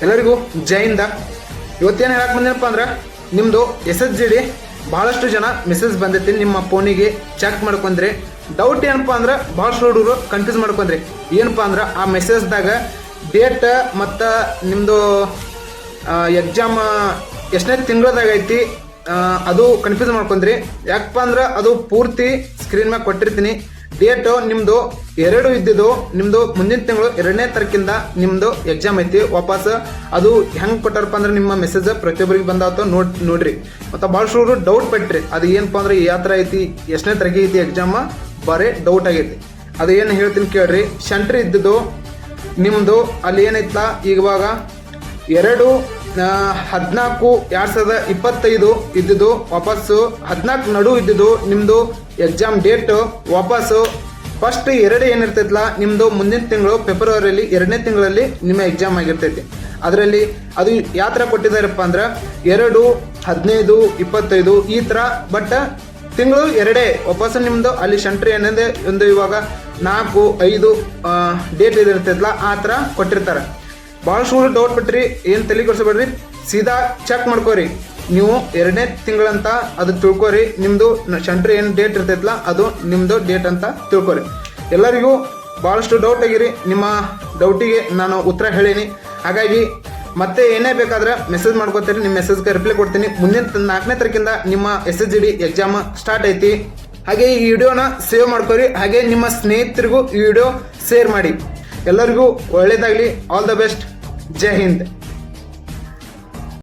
ಎಲ್ಲರಿಗೂ ಜೈಯಿಂದ ಇವತ್ತೇನು ಹೇಳಕ್ ಬಂದೇನಪ್ಪ ಅಂದ್ರೆ ನಿಮ್ಮದು SSGD ಭಾಳಷ್ಟು ಜನ ಮೆಸೇಜ್ ಬಂದೈತಿ ನಿಮ್ಮ ಫೋನಿಗೆ ಚೆಕ್ ಮಾಡ್ಕೊಂಡ್ರಿ. ಡೌಟ್ ಏನಪ್ಪ ಅಂದ್ರೆ ಭಾಳಷ್ಟು ಹುಡುಗರು ಕನ್ಫ್ಯೂಸ್ ಮಾಡ್ಕೊಂಡ್ರಿ. ಏನಪ್ಪ ಅಂದ್ರೆ ಆ ಮೆಸೇಜ್ದಾಗ ಡೇಟ್ ಮತ್ತು ನಿಮ್ಮದು ಎಕ್ಸಾಮ್ ಎಷ್ಟನೇ ತಿಂಗಳದಾಗ ಐತಿ ಅದು ಕನ್ಫ್ಯೂಸ್ ಮಾಡ್ಕೊಂಡ್ರಿ. ಯಾಕಪ್ಪ ಅಂದ್ರೆ ಅದು ಪೂರ್ತಿ ಸ್ಕ್ರೀನ್ ಮ್ಯಾಗ ಕೊಟ್ಟಿರ್ತೀನಿ. ಡೇಟು ನಿಮ್ಮದು 2 ಇದ್ದಿದ್ದು ನಿಮ್ಮದು ಮುಂದಿನ ತಿಂಗಳು 2ನೇ ತಾರೀಕಿಂದ ನಿಮ್ಮದು ಎಕ್ಸಾಮ್ ಐತಿ. ವಾಪಸ್ ಅದು ಹೆಂಗೆ ಕೊಟ್ಟಾರಪ್ಪ ಅಂದ್ರೆ ನಿಮ್ಮ ಮೆಸೇಜ್ ಪ್ರತಿಯೊಬ್ಬರಿಗೆ ಬಂದಾವತ್ತು ನೋಡ್ರಿ. ಮತ್ತು ಭಾಳಷ್ಟು ಡೌಟ್ ಪಟ್ರಿ ಅದು ಏನಪ್ಪ ಅಂದ್ರೆ ಯಾವ ಥರ ಐತಿ, ಎಷ್ಟನೇ ತಾರೀಕಿಗೆ ಐತಿ ಎಕ್ಸಾಮ, ಬರೀ ಡೌಟ್ ಆಗೈತಿ. ಅದು ಏನು ಹೇಳ್ತೀನಿ ಕೇಳ್ರಿ. ಸೆಂಟ್ರ್ ಇದ್ದಿದ್ದು ನಿಮ್ಮದು ಅಲ್ಲಿ ಏನೈತಲ್ಲ ಇವಾಗ 2/14/2025 ಇದ್ದಿದ್ದು ವಾಪಸ್ಸು 14 ನಡು ಇದ್ದಿದ್ದು ನಿಮ್ಮದು ಎಕ್ಸಾಮ್ ಡೇಟು ವಾಪಸ್ಸು ಫಸ್ಟ್ 2 ಏನಿರ್ತೈತಲ್ಲ ನಿಮ್ಮದು ಮುಂದಿನ ತಿಂಗಳು ಫೆಬ್ರವರಿಯಲ್ಲಿ 2ನೇ ತಿಂಗಳಲ್ಲಿ ನಿಮ್ಮ ಎಕ್ಸಾಮ್ ಆಗಿರ್ತೈತಿ. ಅದರಲ್ಲಿ ಅದು ಯಾವ ಥರ ಕೊಟ್ಟಿದ್ದಾರಪ್ಪ ಅಂದ್ರೆ 2, 15, 25 ಈ ಥರ. ಬಟ್ ತಿಂಗಳು 2 ವಾಪಸ್ ನಿಮ್ಮದು ಅಲ್ಲಿ ಸೆಂಟ್ರ್ ಏನಿದೆ ಒಂದು ಇವಾಗ 4, 5 ಡೇಟ್ ಇದಿರ್ತೈತಲ್ಲ ಆ ಥರ ಕೊಟ್ಟಿರ್ತಾರೆ. ಭಾಳಷ್ಟು ಡೌಟ್ ಬಿಟ್ರಿ, ಏನು ತಲೆ ಕೆಡಿಸ್ಬೇಡ್ರಿ, ಸೀದಾ ಚೆಕ್ ಮಾಡ್ಕೋರಿ. ನೀವು 2ನೇ ತಿಂಗಳಂತ ಅದು ತಿಳ್ಕೊರಿ. ನಿಮ್ಮದು ಸೆಂಟ್ರ್ ಏನು ಡೇಟ್ ಇರ್ತೈತಲ್ಲ ಅದು ನಿಮ್ಮದು ಡೇಟ್ ಅಂತ ತಿಳ್ಕೊರಿ. ಎಲ್ಲರಿಗೂ ಭಾಳಷ್ಟು ಡೌಟ್ ಆಗಿರಿ. ನಿಮ್ಮ ಡೌಟಿಗೆ ನಾನು ಉತ್ತರ ಹೇಳೀನಿ. ಹಾಗಾಗಿ ಮತ್ತೆ ಏನೇ ಬೇಕಾದ್ರೆ ಮೆಸೇಜ್ ಮಾಡ್ಕೋತೀರಿ, ನಿಮ್ಮ ಮೆಸೇಜ್ಗೆ ರಿಪ್ಲೈ ಕೊಡ್ತೀನಿ. ಮುಂದಿನ 4ನೇ ತಾರೀಕಿಂದ ನಿಮ್ಮ SSGD ಎಕ್ಸಾಮ್ ಸ್ಟಾರ್ಟ್ ಐತಿ. ಹಾಗೆ ಈ ವಿಡಿಯೋನ ಸೇವ್ ಮಾಡ್ಕೋರಿ. ಹಾಗೆ ನಿಮ್ಮ ಸ್ನೇಹಿತರಿಗೂ ಈ ವಿಡಿಯೋ ಶೇರ್ ಮಾಡಿ. ಎಲ್ಲರಿಗೂ ಒಳ್ಳೇದಾಗಲಿ. All the best. Jai Hind.